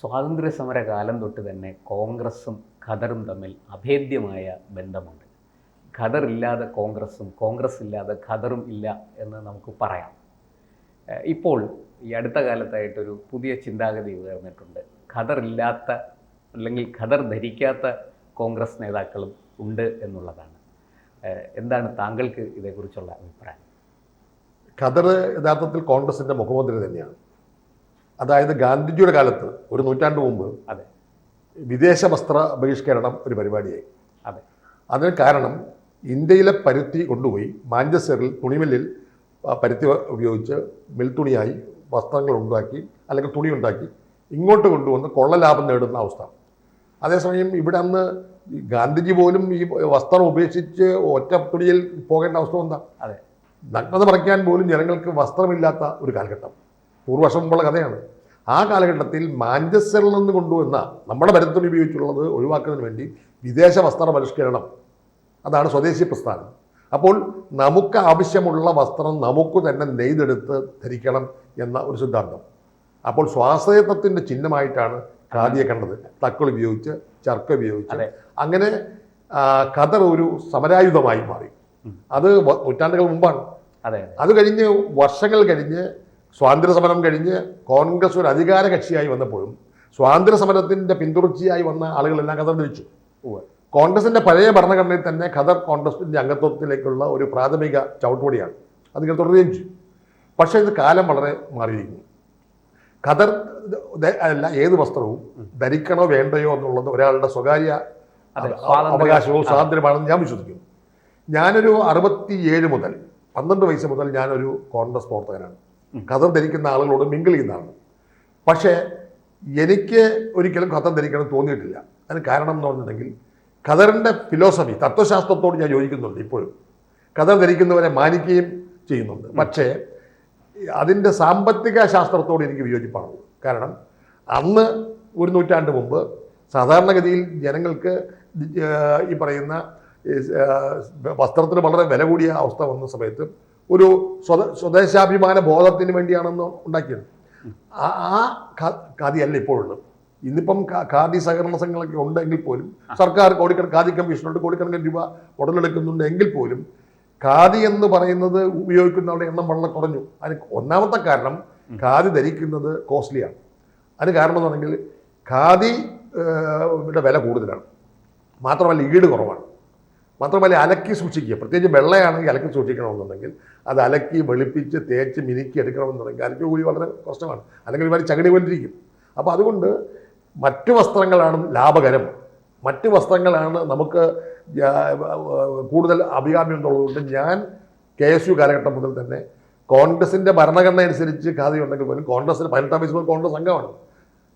സ്വാതന്ത്ര്യ സമര കാലം തൊട്ട് തന്നെ കോൺഗ്രസും ഖദറും തമ്മിൽ അഭേദ്യമായ ബന്ധമുണ്ട്. ഖദർ ഇല്ലാതെ കോൺഗ്രസും, കോൺഗ്രസ് ഇല്ലാതെ ഖദറും ഇല്ല എന്ന് നമുക്ക് പറയാം. ഇപ്പോൾ ഈ അടുത്ത കാലത്തായിട്ടൊരു പുതിയ ചിന്താഗതി ഉയർന്നിട്ടുണ്ട്. ഖദർ ഇല്ലാത്ത അല്ലെങ്കിൽ ഖദർ ധരിക്കാത്ത കോൺഗ്രസ് നേതാക്കളും ഉണ്ട് എന്നുള്ളതാണ്. എന്താണ് താങ്കൾക്ക് ഇതേക്കുറിച്ചുള്ള അഭിപ്രായം? ഖദർ യഥാർത്ഥത്തിൽ കോൺഗ്രസിൻ്റെ മുഖമന്ത്രി തന്നെയാണ്. അതായത് ഗാന്ധിജിയുടെ കാലത്ത് ഒരു നൂറ്റാണ്ട് മുമ്പ് അതെ, വിദേശ വസ്ത്ര ബഹിഷ്കരണം ഒരു പരിപാടിയായി. അതെ, അതിന് കാരണം ഇന്ത്യയിലെ പരുത്തി കൊണ്ടുപോയി മാഞ്ചസ്റ്ററിൽ തുണിമില്ലിൽ പരുത്തി ഉപയോഗിച്ച് മിൽത്തുണിയായി വസ്ത്രങ്ങൾ ഉണ്ടാക്കി അല്ലെങ്കിൽ തുണി ഉണ്ടാക്കി ഇങ്ങോട്ട് കൊണ്ടുവന്ന് കൊള്ള ലാഭം നേടുന്ന അവസ്ഥ. അതേസമയം ഇവിടെ അന്ന് ഗാന്ധിജി പോലും ഈ വസ്ത്രം ഉപേക്ഷിച്ച് ഒറ്റ തുണിയിൽ പോകേണ്ട അവസ്ഥ എന്താ? അതെ, നഗ്നത മറയ്ക്കാൻ പോലും ജനങ്ങൾക്ക് വസ്ത്രമില്ലാത്ത ഒരു കാലഘട്ടം 100 വർഷം മുമ്പുള്ള കഥയാണ്. ആ കാലഘട്ടത്തിൽ മാഞ്ചസ്റ്ററിൽ നിന്ന് കൊണ്ടുവന്ന നമ്മുടെ പരുത്തുണി ഉപയോഗിച്ചുള്ളത് ഒഴിവാക്കുന്നതിന് വേണ്ടി വിദേശ വസ്ത്ര പരിഷ്കരണം, അതാണ് സ്വദേശി പ്രസ്ഥാനം. അപ്പോൾ നമുക്ക് ആവശ്യമുള്ള വസ്ത്രം നമുക്ക് തന്നെ നെയ്തെടുത്ത് ധരിക്കണം എന്ന ഒരു സിദ്ധാന്തം. അപ്പോൾ സ്വാശ്രയത്വത്തിൻ്റെ ചിഹ്നമായിട്ടാണ് ഖാദിയെ കണ്ടത്. തക്കൾ ഉപയോഗിച്ച്, ചർക്ക ഉപയോഗിച്ച്, അങ്ങനെ ഖദർ ഒരു സമരായുധമായി മാറി. അത് നൂറ്റാണ്ടുകൾ മുമ്പാണ്. അത് കഴിഞ്ഞ് വർഷങ്ങൾ കഴിഞ്ഞ് സ്വാതന്ത്ര്യ സമരം കഴിഞ്ഞ് കോൺഗ്രസ് ഒരു അധികാര കക്ഷിയായി വന്നപ്പോഴും സ്വാതന്ത്ര്യ സമരത്തിൻ്റെ പിന്തുടർച്ചയായി വന്ന ആളുകളെല്ലാം ഖദർ ധരിച്ചു. കോൺഗ്രസിൻ്റെ പഴയ ഭരണഘടനയിൽ തന്നെ ഖദർ കോൺഗ്രസിൻ്റെ അംഗത്വത്തിലേക്കുള്ള ഒരു പ്രാഥമിക ചവിട്ടുപടിയാണ്. അതിങ്ങനെ തുടരുകയും ചെയ്യും. പക്ഷേ ഇത് കാലം വളരെ മാറിയിരിക്കുന്നു. ഖദർ അല്ല ഏത് വസ്ത്രവും ധരിക്കണോ വേണ്ടയോ എന്നുള്ളത് ഒരാളുടെ സ്വകാര്യ അവകാശവും സ്വാതന്ത്ര്യമാണെന്ന് ഞാൻ വിശ്വസിക്കുന്നു. ഞാനൊരു 67 മുതൽ 12 വയസ്സ് മുതൽ ഞാനൊരു കോൺഗ്രസ് പ്രവർത്തകനാണ്. ഖദർ ധരിക്കുന്ന ആളുകളോട് മിങ്കിൾ ചെയ്യുന്നതാണ്. പക്ഷേ എനിക്ക് ഒരിക്കലും ഖദർ ധരിക്കണം തോന്നിയിട്ടില്ല. അതിന് കാരണം എന്ന് പറഞ്ഞിട്ടുണ്ടെങ്കിൽ ഖദറിൻ്റെ ഫിലോസഫി, തത്വശാസ്ത്രത്തോട് ഞാൻ യോജിക്കുന്നുണ്ട്. ഇപ്പോഴും ഖദർ ധരിക്കുന്നവരെ മാനിക്കുകയും ചെയ്യുന്നുണ്ട്. പക്ഷേ അതിൻ്റെ സാമ്പത്തിക ശാസ്ത്രത്തോട് എനിക്ക് വിയോജിപ്പാണുള്ളത്. കാരണം അന്ന് ഒരു നൂറ്റാണ്ട് മുമ്പ് സാധാരണഗതിയിൽ ജനങ്ങൾക്ക് ഈ പറയുന്ന വസ്ത്രത്തിന് വളരെ വില കൂടിയ അവസ്ഥ വന്ന സമയത്ത് ഒരു സ്വദേശാഭിമാന ബോധത്തിന് വേണ്ടിയാണെന്ന് ഉണ്ടാക്കിയത്. ആ ഖാദിയല്ല ഇപ്പോഴുള്ളത്. ഇന്നിപ്പം ഖാദി സഹകരണ സംഘങ്ങളൊക്കെ ഉണ്ടെങ്കിൽ പോലും സർക്കാർ കോടിക്കണക്കിന് ഖാദി കമ്മീഷനുണ്ട്, കോടിക്കണക്കിന് രൂപ ഉടലെടുക്കുന്നുണ്ട്. എങ്കിൽ പോലും ഖാദി എന്ന് പറയുന്നത് ഉപയോഗിക്കുന്നവരുടെ എണ്ണം വളരെ കുറഞ്ഞു. അതിന് ഒന്നാമത്തെ കാരണം ഖാദി ധരിക്കുന്നത് കോസ്റ്റ്ലിയാണ്. അതിന് കാരണം എന്ന് പറഞ്ഞെങ്കിൽ ഖാദിയുടെ വില കൂടുതലാണ്. മാത്രമല്ല ഈട് കുറവാണ്. മാത്രമല്ല അലക്കി സൂക്ഷിക്കുക, പ്രത്യേകിച്ച് വെള്ളയാണെങ്കിൽ അലക്കി സൂക്ഷിക്കണമെന്നുണ്ടെങ്കിൽ അത് അലക്കി വെളുപ്പിച്ച് തേച്ച് മിനുക്കി എടുക്കണമെന്നുണ്ടെങ്കിൽ അലക്കി കൂലി വളരെ കഷ്ടമാണ്. അല്ലെങ്കിൽ ഇവർ ചകിടി കൊണ്ടിരിക്കും. അപ്പോൾ അതുകൊണ്ട് മറ്റു വസ്ത്രങ്ങളാണ് ലാഭകരം, മറ്റ് വസ്ത്രങ്ങളാണ് നമുക്ക് കൂടുതൽ അഭികാമ്യം എന്നുള്ളതുകൊണ്ട് ഞാൻ KSU കാലഘട്ടം മുതൽ തന്നെ കോൺഗ്രസിൻ്റെ ഭരണഘടന അനുസരിച്ച് ഖാദി ഉണ്ടെങ്കിൽ പോലും കോൺഗ്രസിന് 18 വയസ്സ് മുതൽ കോൺഗ്രസ് അംഗമാണ്.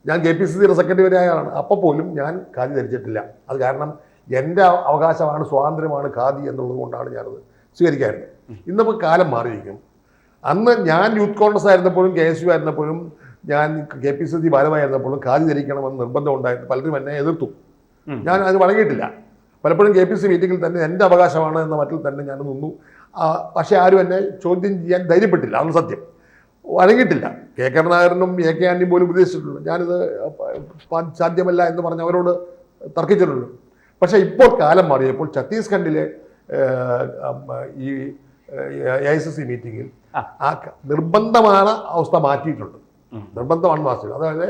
ഞാൻ KPCCയുടെ സെക്രട്ടറി വരെ ആയാണ്. അപ്പോൾ പോലും ഞാൻ ഖാദി ധരിച്ചിട്ടില്ല. അത് കാരണം എൻ്റെ അവകാശമാണ്, സ്വാതന്ത്ര്യമാണ് ഖാദി എന്നുള്ളത് കൊണ്ടാണ് ഞാനത് സ്വീകരിക്കാറുണ്ട്. ഇന്നിപ്പോൾ കാലം മാറിയിരിക്കും. അന്ന് ഞാൻ യൂത്ത് കോൺഗ്രസ് ആയിരുന്നപ്പോഴും KSU ആയിരുന്നപ്പോഴും ഞാൻ KPCC ഭാരവായിരുന്നപ്പോഴും ഖാദി ധരിക്കണമെന്ന് നിർബന്ധം ഉണ്ടായിട്ട് പലരും എന്നെ എതിർത്തു. ഞാൻ അത് വഴങ്ങിയിട്ടില്ല. പലപ്പോഴും KPCC മീറ്റിങ്ങിൽ തന്നെ എൻ്റെ അവകാശമാണ് എന്ന മട്ടിൽ തന്നെ ഞാൻ നിന്നു. പക്ഷേ ആരും എന്നെ ചോദ്യം ചെയ്യാൻ ധൈര്യപ്പെട്ടില്ല. അന്ന് സത്യം വഴങ്ങിയിട്ടില്ല. K കരുണാകരനും AK ആൻ്റെയും പോലും ഉപദേശിച്ചിട്ടുണ്ട്. ഞാനിത് സാധ്യമല്ല എന്ന് പറഞ്ഞ് അവരോട് തർക്കിച്ചിട്ടുണ്ട്. പക്ഷേ ഇപ്പോൾ കാലം മാറിയപ്പോൾ ഛത്തീസ്ഗഡിലെ ഈ AICC മീറ്റിങ്ങിൽ ആ നിർബന്ധமான അവസ്ഥ മാറ്റിയിട്ടുണ്ട്. നിർബന്ധമാണ് മാറ്റിയത്. അതായത്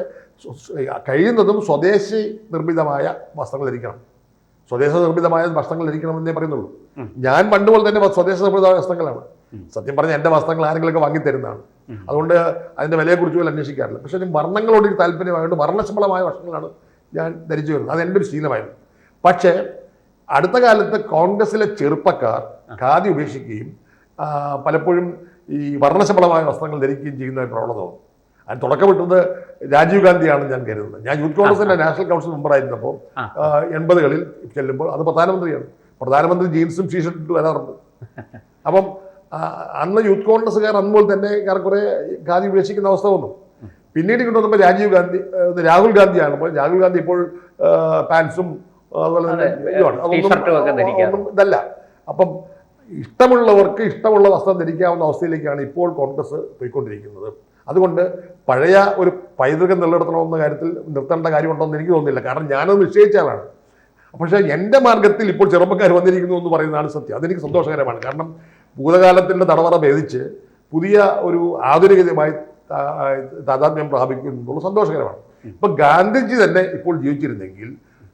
കഴിയുന്നതും സ്വദേശി നിർമ്മിതമായ വസ്ത്രങ്ങൾ ധരിക്കണം. സ്വദേശ നിർമ്മിതമായ വസ്ത്രങ്ങൾ ധരിക്കണമെന്നേ പറയുന്നുള്ളൂ. ഞാൻ പണ്ട് പോലെ തന്നെ സ്വദേശ നിർമ്മിതമായ വസ്ത്രങ്ങളാണ്. സത്യം പറഞ്ഞാൽ എൻ്റെ വസ്ത്രങ്ങൾ ആരെങ്കിലുമൊക്കെ വാങ്ങിത്തരുന്നതാണ്. അതുകൊണ്ട് അതിൻ്റെ വിലയെക്കുറിച്ച് പോലും അന്വേഷിക്കാറില്ല. പക്ഷേ വർണ്ണങ്ങളോട് ഒരു താല്പര്യമായതുകൊണ്ട് വർണ്ണശബളമായ വസ്ത്രങ്ങളാണ് ഞാൻ ധരിച്ചു വരുന്നത്. അത് എൻ്റെ ഒരു ശീലമായിരുന്നു. പക്ഷേ അടുത്ത കാലത്ത് കോൺഗ്രസിലെ ചെറുപ്പക്കാർ ഖാദി ഉപേക്ഷിക്കുകയും പലപ്പോഴും ഈ വർണ്ണശബളമായ വസ്ത്രങ്ങൾ ധരിക്കുകയും ചെയ്യുന്ന ഒരു പ്രവണത തോന്നും. അതിന് തുടക്കമിട്ടത് രാജീവ് ഗാന്ധിയാണെന്ന് ഞാൻ കരുതുന്നത്. ഞാൻ യൂത്ത് കോൺഗ്രസിൻ്റെ നാഷണൽ കൗൺസിൽ മെമ്പറായിരുന്നപ്പോൾ 80കളിൽ ചെല്ലുമ്പോൾ അത് പ്രധാനമന്ത്രിയാണ്. പ്രധാനമന്ത്രി ജീൻസും ടീഷർട്ടും ഇട്ട് വരാറുണ്ട്. അപ്പം അന്ന് യൂത്ത് കോൺഗ്രസ്സുകാർ അന്നുപോലെ തന്നെ കുറെ ഖാദി ഉപേക്ഷിക്കുന്ന അവസ്ഥ വന്നു. പിന്നീട് കൊണ്ടുവന്നപ്പോൾ രാഹുൽ ഗാന്ധിയാണ്. അപ്പോൾ രാഹുൽ ഗാന്ധി ഇപ്പോൾ പാൻസും അതുപോലെ തന്നെ ഇതുമാണ്, ഇതല്ല. അപ്പം ഇഷ്ടമുള്ളവർക്ക് ഇഷ്ടമുള്ള വസ്ത്രം ധരിക്കാവുന്ന അവസ്ഥയിലേക്കാണ് ഇപ്പോൾ കോൺഗ്രസ് പോയിക്കൊണ്ടിരിക്കുന്നത്. അതുകൊണ്ട് പഴയ ഒരു പൈതൃകം നിലനിർത്തണമെന്ന കാര്യത്തിൽ നിർത്തേണ്ട കാര്യമുണ്ടോയെന്ന് എനിക്ക് തോന്നുന്നില്ല. കാരണം ഞാനത് നിശ്ചയിച്ച ആളാണ്. പക്ഷേ എൻ്റെ മാർഗത്തിൽ ഇപ്പോൾ ചെറുപ്പക്കാർ വന്നിരിക്കുന്നു എന്ന് പറയുന്നതാണ് സത്യം. അതെനിക്ക് സന്തോഷകരമാണ്. കാരണം ഭൂതകാലത്തിൻ്റെ തടവറ ഭേദിച്ച് പുതിയ ഒരു ആധുനികതയുമായി താതാത്മ്യം പ്രാപിക്കുന്നത് സന്തോഷകരമാണ്. ഇപ്പം ഗാന്ധിജി തന്നെ ഇപ്പോൾ ജീവിച്ചിരുന്നെങ്കിൽ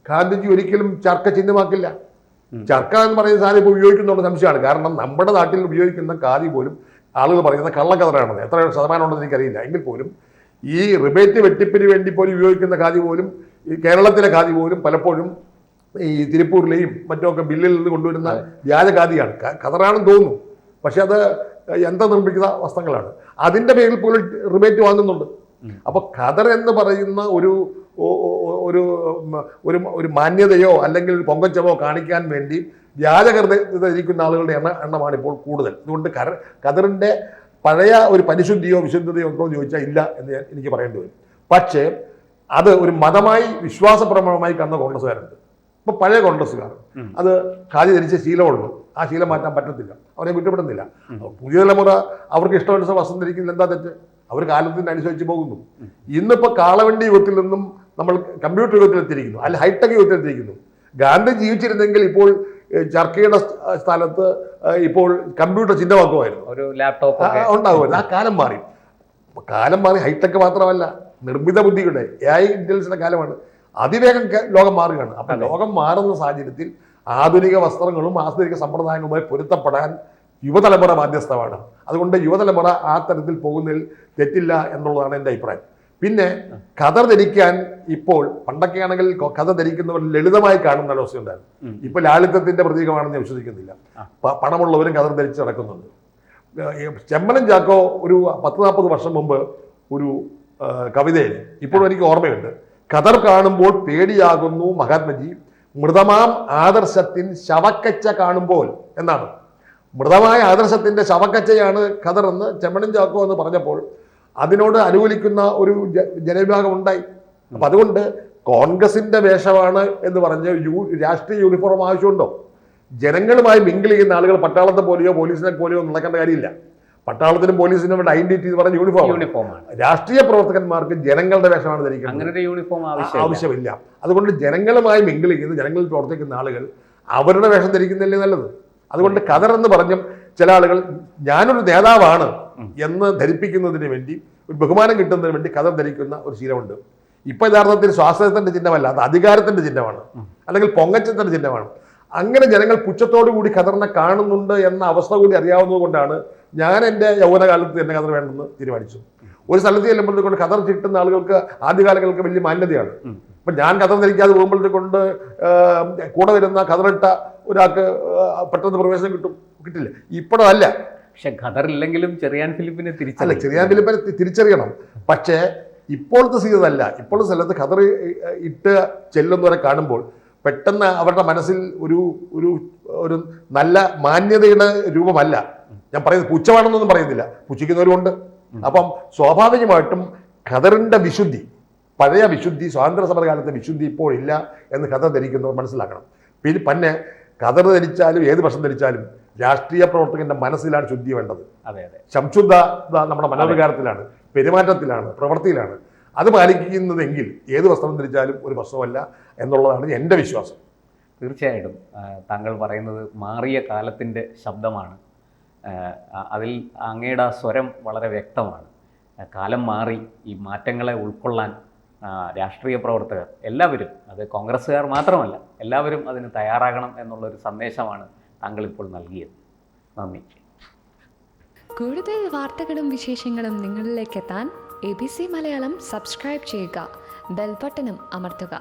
ഗാന്ധിജി ഒരിക്കലും ചർക്ക ചിഹ്നമാക്കില്ല. ചർക്ക എന്ന് പറയുന്ന സാധനം ഇപ്പോൾ ഉപയോഗിക്കുന്നുള്ള സംശയമാണ്. കാരണം നമ്മുടെ നാട്ടിൽ ഉപയോഗിക്കുന്ന ഖാദി പോലും ആളുകൾ പറയുന്നത് കള്ളക്കതറാണെന്ന്. എത്ര ശതമാനം ഉണ്ടെന്ന് എനിക്കറിയില്ല. എങ്കിൽ പോലും ഈ റിബേറ്റ് വെട്ടിപ്പിന് വേണ്ടി പോലും ഉപയോഗിക്കുന്ന ഖാദി പോലും, ഈ കേരളത്തിലെ ഖാദി പോലും പലപ്പോഴും ഈ തിരുപ്പൂരിലെയും മറ്റുമൊക്കെ ബില്ലിൽ നിന്ന് കൊണ്ടുവരുന്ന വ്യാജ ഖാദിയാണ്. കതറാണെന്ന് തോന്നുന്നു, പക്ഷെ അത് യന്ത്രം നിർമ്മിക്കുന്ന വസ്ത്രങ്ങളാണ്. അതിൻ്റെ പേരിൽ പോലും റിബേറ്റ് വാങ്ങുന്നുണ്ട്. അപ്പോൾ ഖദർ എന്ന് പറയുന്ന ഒരു ഒരു ഒരു മാന്യതയോ അല്ലെങ്കിൽ ഒരു പൊങ്കച്ചമോ കാണിക്കാൻ വേണ്ടി വ്യാജകൃത ധരിക്കുന്ന ആളുകളുടെ എണ്ണമാണ് ഇപ്പോൾ കൂടുതൽ. അതുകൊണ്ട് ഖദറിൻ്റെ പഴയ ഒരു പരിശുദ്ധിയോ വിശുദ്ധതയോ ഉണ്ടോ എന്ന് ചോദിച്ചാൽ ഇല്ല എന്ന് എനിക്ക് പറയേണ്ടി വരും. പക്ഷേ അത് ഒരു മതമായി വിശ്വാസപ്രമാണമായി കാണുന്ന കോൺഗ്രസ്സുകാരുണ്ട്. ഇപ്പോൾ പഴയ കോൺഗ്രസ്സുകാർ അത് ഖാദി ധരിച്ച ശീലമുള്ളൂ. ആ ശീലം മാറ്റാൻ പറ്റത്തില്ല. അവരെ കുറ്റപ്പെടുന്നില്ല. പുതിയ തലമുറ അവർക്ക് ഇഷ്ടമനുസരിച്ച് വസ്ത്രം ധരിക്കുന്നതിൽ എന്താ തെറ്റ്? അവർ കാലത്തിനനുസരിച്ച് പോകുന്നു. ഇന്നിപ്പോൾ കാളവണ്ടി യുഗത്തിൽ നിന്നും നമ്മൾ കമ്പ്യൂട്ടർ യുഗത്തിലെത്തിയിരിക്കുന്നു, അല്ല ഹൈടെക് യുഗത്തിലെത്തിയിരിക്കുന്നു. ഗാന്ധി ജീവിച്ചിരുന്നെങ്കിൽ ഇപ്പോൾ ചർക്കയുടെ സ്ഥലത്ത് ഇപ്പോൾ കമ്പ്യൂട്ടർ ചിഹ്നമാക്കുമായിരുന്നു, ഒരു ലാപ്ടോപ്പ് ഉണ്ടാകുമായിരുന്നു. ആ കാലം മാറി. ഹൈടെക് മാത്രമല്ല, നിർമ്മിത ബുദ്ധിയുടെ AI ഇന്റലിജൻസിന്റെ കാലമാണ്. അതിവേഗം ലോകം മാറുകയാണ്. അപ്പം ലോകം മാറുന്ന സാഹചര്യത്തിൽ ആധുനിക വസ്ത്രങ്ങളും ആധുനിക സമ്പ്രദായങ്ങളുമായി പൊരുത്തപ്പെടാൻ യുവതലമുറ ബാധ്യസ്ഥമാണ്. അതുകൊണ്ട് യുവതലമുറ ആ തരത്തിൽ പോകുന്നതിൽ തെറ്റില്ല എന്നുള്ളതാണ് എൻ്റെ അഭിപ്രായം. പിന്നെ ഖദർ ധരിക്കാൻ ഇപ്പോൾ, പണ്ടൊക്കെ ആണെങ്കിൽ ഖദർ ധരിക്കുന്നവർ ലളിതമായി കാണുന്ന അവസ്ഥയുണ്ടായിരുന്നു. ഇപ്പൊ ലാളിത്യത്തിന്റെ പ്രതീകമാണെന്ന് ഞാൻ വിശ്വസിക്കുന്നില്ല. പണമുള്ളവരും ഖദർ ധരിച്ച് നടക്കുന്നുണ്ട്. ചെമ്മനം ചാക്കോ ഒരു 10-40 വർഷം മുമ്പ് ഒരു കവിതയിൽ ഇപ്പോഴും എനിക്ക് ഓർമ്മയുണ്ട്. ഖദർ കാണുമ്പോൾ പേടിയാകുന്നു മഹാത്മജി, മൃതമാം ആദർശത്തിൻ ശവക്കച്ച കാണുമ്പോൾ എന്നാണ്. മൃതമായ ആദർശത്തിന്റെ ശവക്കച്ചയാണ് ഖദർ എന്ന് ചെമ്മനം ചാക്കോ എന്ന് പറഞ്ഞപ്പോൾ അതിനോട് അനുകൂലിക്കുന്ന ഒരു ജനവിഭാഗം ഉണ്ടായി. അപ്പം അതുകൊണ്ട് കോൺഗ്രസിന്റെ വേഷമാണ് എന്ന് പറഞ്ഞ് രാഷ്ട്രീയ യൂണിഫോം ആവശ്യമുണ്ടോ? ജനങ്ങളുമായി മിങ്കിൾ ചെയ്യുന്ന ആളുകൾ പട്ടാളത്തെ പോലെയോ പോലീസിനെ പോലെയോ നടക്കേണ്ട കാര്യമില്ല. പട്ടാളത്തിനും പോലീസിനും വേണ്ട ഐഡന്റിറ്റി എന്ന് പറഞ്ഞ യൂണിഫോമാണ്. രാഷ്ട്രീയ പ്രവർത്തകന്മാർക്ക് ജനങ്ങളുടെ വേഷമാണ് ധരിക്കുന്നത്, ആവശ്യമില്ല. അതുകൊണ്ട് ജനങ്ങളുമായി മിങ്കിൾ ചെയ്യുന്ന, ജനങ്ങളിൽ പ്രവർത്തിക്കുന്ന ആളുകൾ അവരുടെ വേഷം ധരിക്കുന്നില്ലേ നല്ലത്. അതുകൊണ്ട് ഖദർ എന്ന് പറഞ്ഞും ചില ആളുകൾ ഞാനൊരു നേതാവാണ് എന്ന് ധരിപ്പിക്കുന്നതിന് വേണ്ടി, ഒരു ബഹുമാനം കിട്ടുന്നതിന് വേണ്ടി ഖദർ ധരിക്കുന്ന ഒരു ശീലമുണ്ട്. ഇപ്പൊ യഥാർത്ഥത്തിൽ സ്വാശ്രയത്തിന്റെ ചിഹ്നമല്ല, അത് അധികാരത്തിന്റെ ചിഹ്നമാണ്, അല്ലെങ്കിൽ പൊങ്ങച്ചത്തിന്റെ ചിഹ്നമാണ്. അങ്ങനെ ജനങ്ങൾ പുച്ഛത്തോടു കൂടി ഖദറിനെ കാണുന്നുണ്ട് എന്ന അവസ്ഥ കൂടി അറിയാവുന്നത് കൊണ്ടാണ് ഞാൻ എൻ്റെ യൗവനകാലത്ത് തന്നെ ഖദർ വേണമെന്ന് തീരുമാനിച്ചു. ഒരു സ്ഥലത്ത് ചെല്ലുമ്പോഴത്തേക്കൊണ്ട് ഖദർ കിട്ടുന്ന ആളുകൾക്ക് ആദ്യകാലങ്ങൾക്ക് വലിയ മാന്യതയാണ്. ഇപ്പം ഞാൻ ഖദർ ധരിക്കാതെ പോകുമ്പോഴത്തേക്കൊണ്ട് കൂടെ വരുന്ന ഖദറിട്ട ഒരാൾക്ക് പെട്ടെന്ന് പ്രവേശനം കിട്ടില്ല. ഇപ്പോഴല്ല. പക്ഷെ ഖദർ ഇല്ലെങ്കിലും ചെറിയാൻ ഫിലിപ്പിനെ തിരിച്ചറിയണം. പക്ഷേ ഇപ്പോഴത്തെ സ്ഥിതി അതല്ല. ഇപ്പോഴത്തെ സ്ഥലത്ത് ഖദർ ഇട്ട് ചെല്ലുന്നവരെ കാണുമ്പോൾ പെട്ടെന്ന് അവരുടെ മനസ്സിൽ ഒരു ഒരു ഒരു നല്ല മാന്യതയുടെ രൂപമല്ല. ഞാൻ പറയുന്നത് പുച്ഛമാണെന്നൊന്നും പറയുന്നില്ല, പുച്ഛിക്കുന്നവരുമുണ്ട്. അപ്പം സ്വാഭാവികമായിട്ടും ഖദറിന്റെ വിശുദ്ധി, പഴയ വിശുദ്ധി, സ്വാതന്ത്ര്യ സമരകാലത്തെ വിശുദ്ധി ഇപ്പോൾ ഇല്ല എന്ന് ഖദർ ധരിക്കുന്നവർ മനസ്സിലാക്കണം. പിന്നെ ഖദർ ധരിച്ചാലും ഏത് വർഷം ധരിച്ചാലും രാഷ്ട്രീയ പ്രവർത്തകന്റെ മനസ്സിലാണ് ശുദ്ധി വേണ്ടത്. സംശുദ്ധ നമ്മുടെ മനോവികാരത്തിലാണ്, പെരുമാറ്റത്തിലാണ്, പ്രവൃത്തിയിലാണ്. അത് പാലിക്കുന്നതെങ്കിൽ ഏത് വസ്ത്രം ധരിച്ചാലും ഒരു പ്രശ്നമല്ല എന്നുള്ളതാണ് എൻ്റെ വിശ്വാസം. തീർച്ചയായിട്ടും താങ്കൾ പറയുന്നത് മാറിയ കാലത്തിൻ്റെ ശബ്ദമാണ്. അതിൽ അങ്ങയുടെ സ്വരം വളരെ വ്യക്തമാണ്. കാലം മാറി, ഈ മാറ്റങ്ങളെ ഉൾക്കൊള്ളാൻ രാഷ്ട്രീയ പ്രവർത്തകർ എല്ലാവരും, അത് കോൺഗ്രസ്സുകാർ മാത്രമല്ല, എല്ലാവരും അതിന് തയ്യാറാകണം എന്നുള്ളൊരു സന്ദേശമാണ് താങ്കൾ ഇപ്പോൾ നൽകിയത്. നന്ദി. കൂടുതൽ വാർത്തകളും വിശേഷങ്ങളും നിങ്ങളിലേക്ക് എത്താൻ ABC മലയാളം സബ്സ്ക്രൈബ് ചെയ്യുക, ബെൽ ബട്ടണും അമർത്തുക.